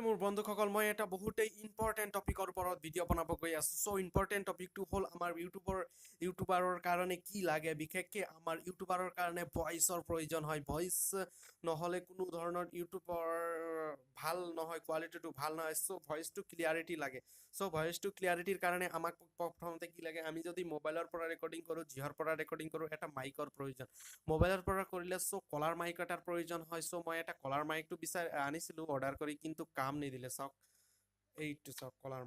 মোৰ বন্ধুসকল মই এটা বহুতেই ইম্পৰ্টেণ্ট টপিকৰ ওপৰত ভিডিঅ' বনাব গৈ আছোঁ। চ' ইম্পৰ্টেণ্ট টপিকটো হ'ল আমাৰ ইউটিউবাৰৰ কাৰণে কি লাগে, বিশেষকৈ আমাৰ ইউটিউবাৰৰ কাৰণে ভইচৰ প্ৰয়োজন হয়। ভইচ নহ'লে কোনো ধৰণৰ ইউটিউবৰ ভাল নহয়, কোৱালিটিটো ভাল নহয়। চ' ভইচটো ক্লিয়াৰিটি লাগে। চ' ভইচটো ক্লিয়াৰিটিৰ কাৰণে আমাক প্ৰথমতে কি লাগে, আমি যদি মোবাইলৰ পৰা ৰেকৰ্ডিং কৰোঁ, যিহৰ পৰা ৰেকৰ্ডিং কৰোঁ, এটা মাইকৰ প্ৰয়োজন। মোবাইলৰ পৰা কৰিলে চ' কলাৰ মাইক এটাৰ প্ৰয়োজন হয়। চ' মই এটা কলাৰ মাইকটো আনিছিলোঁ অৰ্ডাৰ কৰি, কিন্তু কাম নিদিলে। চাওক এইটো চাওক collar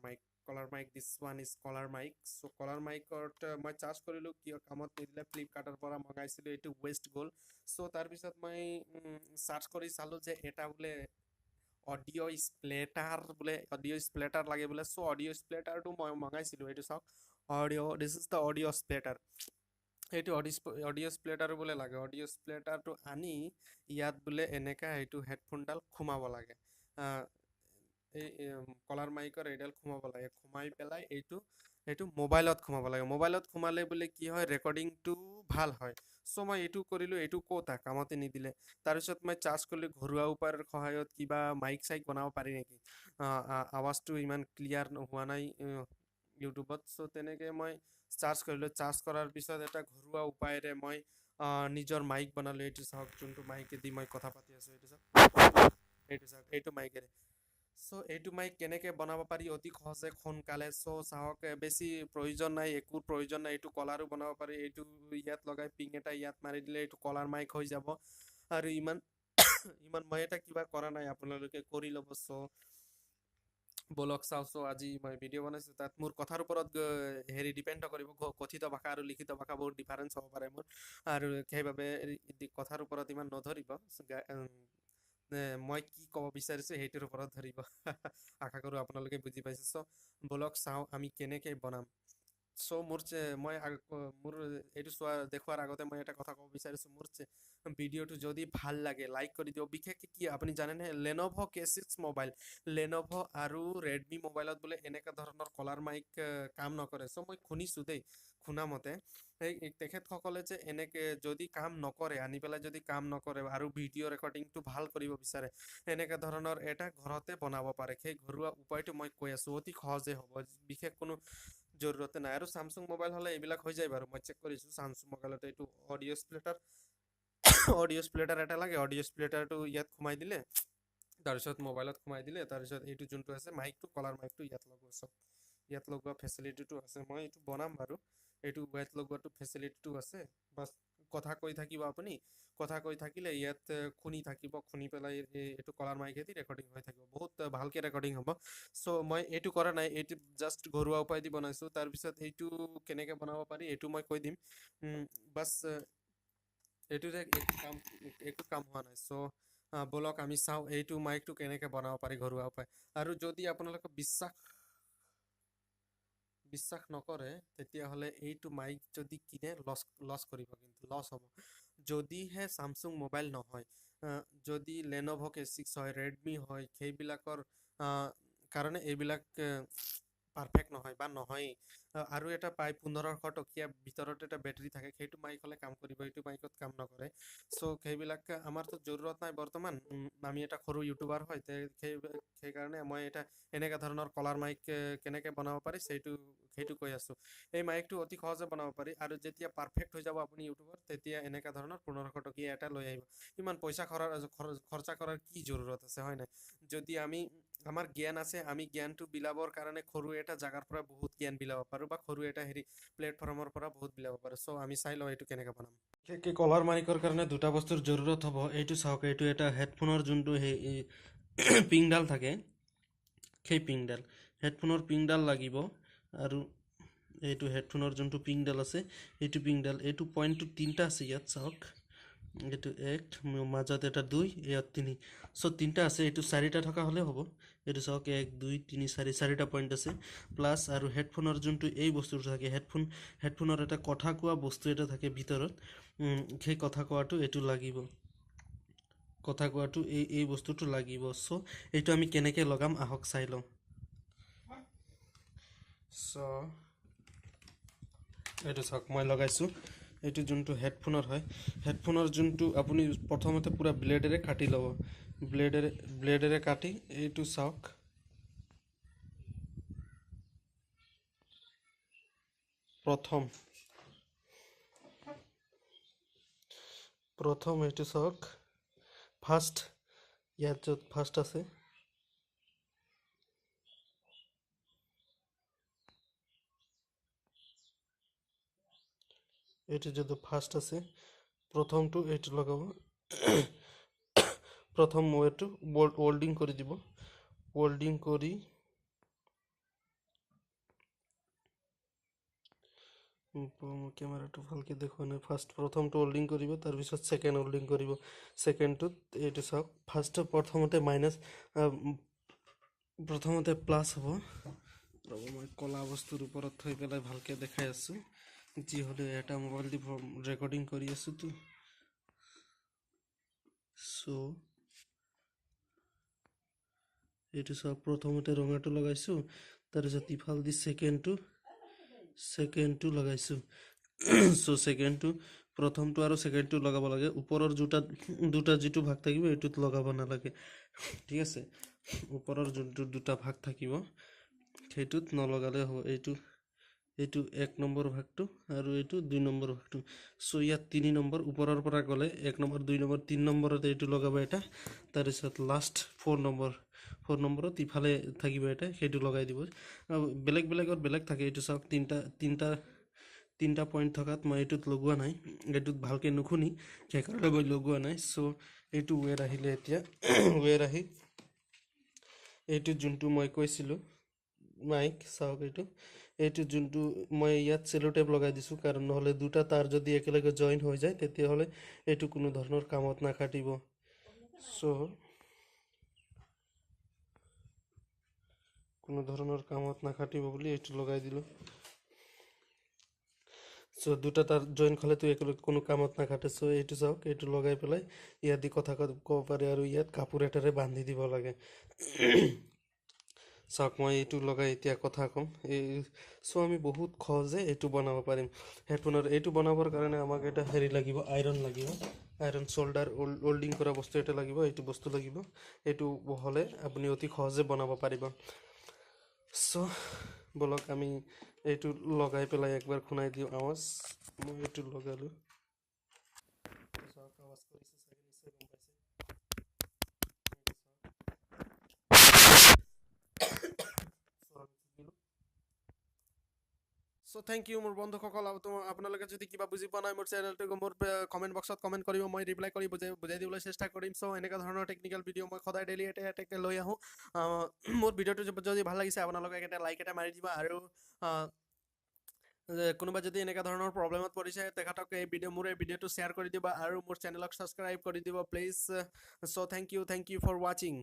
mic this one is collar mic. So' collar মাইকত মই চাৰ্জ কৰিলোঁ, কিয় কামত নিদিলে। ফ্লিপকাৰ্টৰ পৰা মগাইছিলোঁ, এইটো ৱেষ্ট গ'ল। চ' তাৰপিছত মই চাৰ্চ কৰি চালোঁ যে এটা বোলে অডিঅ' স্প্লেটাৰ লাগে বোলে। চ' অডিঅ' স্প্লেটাৰটো মই মগাইছিলোঁ। এইটো চাওক দিছ ইজ দ্য অডিঅ' স্প্লেটাৰ। এইটো অডিঅ' স্প্লেটাৰ বোলে লাগে। অডিঅ' স্প্লেটাৰটো আনি ইয়াত বোলে এনেকা এইটো হেডফোনডাল সোমাব লাগে। এই কলাৰ মাইকৰ এইডাল সোমাব লাগে। সোমাই পেলাই এইটো মোবাইলত সোমাব লাগে। মোবাইলত সোমালে বোলে কি হয়, ৰেকৰ্ডিংটো ভাল হয়। চ' মই এইটো কৰিলোঁ, এইটো ক'তা কামতে নিদিলে। তাৰপিছত মই চাৰ্জ কৰিলোঁ ঘৰুৱা উপায়ৰ সহায়ত কিবা মাইক চাইক বনাব পাৰি নেকি, আৱাজটো ইমান ক্লিয়াৰ হোৱা নাই ইউটিউবত। চ' তেনেকৈ মই চাৰ্জ কৰিলোঁ। চাৰ্জ কৰাৰ পিছত এটা ঘৰুৱা উপায়েৰে মই নিজৰ মাইক বনালোঁ। এইটো চাওক, যোনটো মাইকেদি মই কথা পাতি আছোঁ। এইটো চাওক এইটো মাইকেৰে। চ' এইটো মাইক কেনেকৈ বনাব পাৰি অতি সহজে সোনকালে। চ' চাওক বেছি প্ৰয়োজন নাই, একো প্ৰয়োজন নাই। এইটো কলাৰো বনাব পাৰি। এইটো ইয়াত লগাই পিং এটা ইয়াত মাৰি দিলে এইটো কলাৰ মাইক হৈ যাব। আৰু ইমান মই এটা কিবা কৰা নাই, আপোনালোকে কৰি ল'ব। চ' বলক চাওঁ। চ' আজি মই ভিডিঅ' বনাইছোঁ, তাত মোৰ কথাৰ ওপৰত ডিপেণ্ড কৰিব। কথিত ভাষা আৰু লিখিত ভাষা বহুত ডিফাৰেঞ্চ হ'ব পাৰে মোৰ, আৰু সেইবাবে কথাৰ ওপৰত ইমান নধৰিব। মই কি ক'ব বিচাৰিছোঁ সেইটোৰ ওপৰত ধৰিব। আশা কৰোঁ আপোনালোকে বুজি পাইছে। চ' বলক চাওঁ আমি কেনেকৈ বনাম। চ' মোৰ এইটো দেখুৱাৰ আগতে মই এটা কথা ক'ব বিচাৰিছোঁ। মোৰ ভিডিঅ'টো যদি ভাল লাগে লাইক কৰি দিয়ক। বিশেষকৈ কি আপুনি জানেনে, লেন'ভ' K6 মোবাইল, লেন'ভ' আৰু ৰেডমি মোবাইলত বোলে এনেকুৱা ধৰণৰ কলাৰ মাইক কাম নকৰে। চ' মই শুনিছোঁ দেই, শুনা মতে তেখেতসকলে যে এনেকৈ যদি কাম নকৰে, আনি পেলাই যদি কাম নকৰে আৰু ভিডিঅ' ৰেকৰ্ডিংটো ভাল কৰিব বিচাৰে, এনেকুৱা ধৰণৰ এটা ঘৰতে বনাব পাৰে। সেই ঘৰুৱা উপায়টো মই কৈ আছোঁ, অতি সহজে হ'ব, বিশেষ কোনো জৰুৰতে নাই। আৰু চামচুং মোবাইল হ'লে এইবিলাক হৈ যায় বাৰু, মই চেক কৰিছোঁ। চামচুং মোবাইলত এইটো অডিঅ' স্প্লেটাৰ এটা লাগে। অডিঅ' স্প্লেটাৰটো ইয়াত সোমাই দিলে, তাৰপিছত মোবাইলত সোমাই দিলে, তাৰপিছত এইটো যোনটো আছে মাইকটো, কলাৰ মাইকটো ইয়াত লগোৱা। চব ইয়াত লগোৱা ফেচিলিটিটো আছে। মই এইটো বনাম বাৰু, এইটো ইয়াত লগোৱাটো ফেচিলিটিটো আছে। বাছ কথা কৈ থাকিব আপুনি, কথা কৈ থাকিলে ইয়াত শুনি থাকিব, শুনি পেলাই এইটো কলাৰ মাইকেদি ৰেকৰ্ডিং হৈ থাকিব, বহুত ভালকৈ ৰেকৰ্ডিং হ'ব। চ' মই এইটো কৰা নাই, এইটো জাষ্ট ঘৰুৱা উপায় দি বনাইছোঁ। তাৰপিছত এইটো কেনেকৈ বনাব পাৰি এইটো মই কৈ দিম। বাছ এইটোতে একো কাম হোৱা নাই। চ' বলক আমি চাওঁ এইটো মাইকটো কেনেকৈ বনাব পাৰি ঘৰুৱা উপায়। আৰু যদি আপোনালোকে বিশ্বাস নকৰে, তেতিয়াহ'লে এইটো মাইক যদি কিনে লছ কৰিব, কিন্তু লছ হ'ব। যদিহে চামচুং মোবাইল নহয়, যদি লেন'ভ' K6 হয়, ৰেডমি হয়, সেইবিলাকৰ কাৰণে এইবিলাক পাৰফেক্ট নহয় বা নহয়েই। আৰু এটা পায় 1500 টকীয়া ভিতৰত এটা বেটেৰী থাকে, সেইটো মাইক হ'লে কাম কৰিব, এইটো মাইকত কাম নকৰে। চ' সেইবিলাক আমাৰতো জৰুৰত নাই বৰ্তমান। আমি এটা সৰু ইউটিউবাৰ হয়, সেইকাৰণে মই এটা এনেকুৱা ধৰণৰ কলাৰ মাইক কেনেকৈ বনাব পাৰি সেইটো কৈ আছোঁ। এই মাইকটো অতি সহজে বনাব পাৰি। আৰু যেতিয়া পাৰফেক্ট হৈ যাব আপুনি ইউটিউবত, তেতিয়া এনেকুৱা ধৰণৰ 1500 টকীয়া এটা লৈ আহিব। ইমান পইচা খৰচা কৰাৰ কি জৰুৰত আছে, হয় নাই? যদি আমাৰ জ্ঞান আছে, আমি জ্ঞানটো বিলাবৰ কাৰণে সৰু এটা জেগাৰ পৰা বহুত জ্ঞান বিলাব পাৰোঁ, বা সৰু এটা প্লেটফৰ্মৰ পৰা বহুত বিলাব পাৰোঁ। চ' আমি চাই লওঁ এইটো কেনেকৈ বনাম। বিশেষকৈ কলাৰ মাইকৰ কাৰণে দুটা বস্তুৰ জৰুৰত হ'ব। এইটো চাওক, এইটো এটা হেডফোনৰ যোনটো পিংডাল থাকে, সেই হেডফোনৰ পিংডাল লাগিব। আৰু এইটো হেডফোনৰ যোনটো পিংডাল আছে, এইটো পইণ্টটো 3টা আছে ইয়াত চাওক। এইটো 1, মাজত এটা 2, ইয়াত 3। চ' 3টা আছে, এইটো 4টা থকা হ'লে হ'ব। এইটো চাওক 1 2 3 4, 4টা পইণ্ট আছে প্লাছ। আৰু হেডফোনৰ যোনটো এই বস্তুটো থাকে, হেডফোনৰ এটা কথা কোৱা বস্তু এটা থাকে ভিতৰত, সেই কথা কোৱাটো এইটো লাগিব। কথা কোৱাটো এই বস্তুটো লাগিব। চ' এইটো আমি কেনেকৈ লগাম আহক চাই লওঁ। চ' এইটো চাওক মই লগাইছোঁ। এইটো যোনটো হেডফোনৰ হয়, হেডফোনৰ যোনটো আপুনি প্ৰথমতে পূৰা ব্লেডেৰে কাটি ল'ব। ব্লেডেৰে কাটি এইটো চাওক প্ৰথম এইটো চাওক ফাৰ্ষ্ট ইয়াত য'ত ফাৰ্ষ্ট আছে এইটো য'ত ফাৰ্ষ্ট আছে প্ৰথমটো এইটো লগাব প্ৰথম ৱেটো ৱল্ডিং কৰি দিব ৱল্ডিং কৰি কেমেৰাটো ভালকৈ দেখুৱা নাই ফাৰ্ষ্ট প্ৰথমটো ৱল্ডিং কৰিব তাৰপিছত ছেকেণ্ড ৱল্ডিং কৰিব ছেকেণ্ডটোত এইটো চাওক ফাৰ্ষ্ট প্ৰথমতে মাইনাছ প্ৰথমতে প্লাছ হ'ব ৰ'ব মই ক'লা বস্তুৰ ওপৰত থৈ পেলাই ভালকৈ দেখাই আছোঁ যি হ'লেও এটা মোবাইল দি ৰেকৰ্ডিং কৰি আছোঁতো চ' এইটো চাওক প্ৰথমতে ৰঙাটো লগাইছোঁ তাৰপিছত ইফাল দি ছেকেণ্ডটো লগাইছোঁ চ' ছেকেণ্ডটো প্ৰথমটো আৰু ছেকেণ্ডটো লগাব লাগে ওপৰৰ দুটা যিটো ভাগ থাকিব এইটোত লগাব নালাগে ঠিক আছে ওপৰৰ যোনটো দুটা ভাগ থাকিব সেইটোত নলগালে হ'ব এইটো 1 নম্বৰ ভাগটো আৰু এইটো 2 নম্বৰ ভাগটো চ' ইয়াত 3 নম্বৰ ওপৰৰ পৰা গ'লে 1 নম্বৰ 2 নম্বৰ 3 নম্বৰত এইটো লগাব এটা তাৰপিছত লাষ্ট 4 নম্বৰত ইফালে থাকিব এটা সেইটো লগাই দিব বেলেগত বেলেগ থাকে এইটো চাওক তিনিটা পইণ্ট থকাত মই এইটোত লগোৱা নাই এইটোত ভালকৈ নুশুনি সেইকাৰণে মই লগোৱা নাই চ' এইটো ৱেৰ আহিলে এতিয়া ৱেৰ আহি এইটো যোনটো মই কৈছিলোঁ মাইক চাওক এইটো যোনটো মই ইয়াত চেলো টেপ লগাই দিছোঁ কাৰণ নহ'লে দুটা তাৰ যদি একেলগে জইন হৈ যায় তেতিয়াহ'লে এইটো কোনো ধৰণৰ কামত নাখাটিব চ' কোনো ধৰণৰ কামত নাখাটিব বুলি এইটো লগাই দিলোঁ চ' দুটা তাৰ জইন হ'লেতো একেলগে কোনো কামত নাখাটে চ' এইটো চাওক এইটো লগাই পেলাই ইয়াত দি কথা ক'ব পাৰে আৰু ইয়াত কাপোৰ এটাৰে বান্ধি দিব লাগে চাওক মই এইটো লগাই এতিয়া কথা ক'ম চ' আমি বহুত সহজে এইটো বনাব পাৰিম হেডফোনৰ এইটো বনাবৰ কাৰণে আমাক এটা হেৰি লাগিব আইৰণ চল্ডাৰ ৱল্ডিং কৰা বস্তু এটা লাগিব এইটো বস্তু লাগিব এইটো হ'লে আপুনি অতি সহজে বনাব পাৰিব চ' বলক আমি এইটো লগাই পেলাই একবাৰ শুনাই দিওঁ আৱাজ মই এইটো লগালোঁ চাওক আৱাজ কৰিছে চাগে নিশ্চয় গম পাইছে চ' থেংক ইউ মোৰ বন্ধুসকল আপোনালোকে যদি কিবা বুজি পোৱা নাই মোৰ চেনেলটো মোৰ কমেণ্ট বক্সত কমেণ্ট কৰিব মই ৰিপ্লাই কৰি বুজাই দিবলৈ চেষ্টা কৰিম চ' এনেকুৱা ধৰণৰ টেকনিকেল ভিডিঅ' মই সদায় ডেইলি এটা লৈ আহোঁ মোৰ ভিডিঅ'টো যদি ভাল লাগিছে আপোনালোকে এটা লাইক এটা মাৰি দিব আৰু কোনোবা যদি এনেকুৱা ধৰণৰ প্ৰব্লেমত পৰিছে তেখেতক মোৰ এই ভিডিঅ'টো শ্বেয়াৰ কৰি দিব আৰু মোৰ চেনেলক ছাবস্ক্ৰাইব কৰি দিব please so' thank you for ৱাচিং